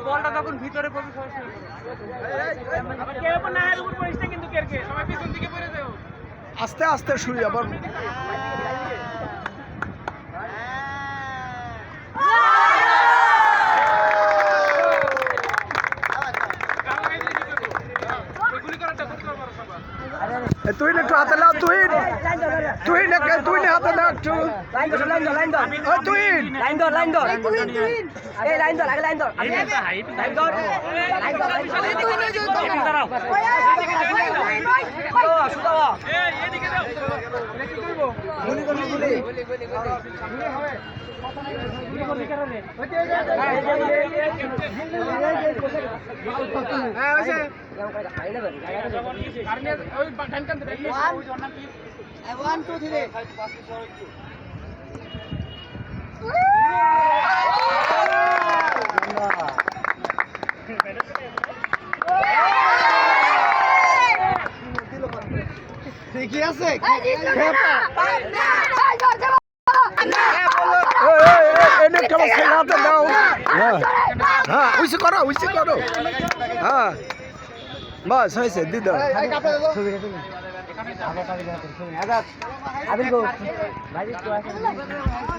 বলটা তখন ভিতরে আস্তে আস্তে শুরু আবার তুই একটু হাতে লাও তুই হাতে লাও একটু তুই One, two, three. ঠিকই আছে হ্যাঁ উইসে করো হ্যাঁ বাস হয়েছে দিদ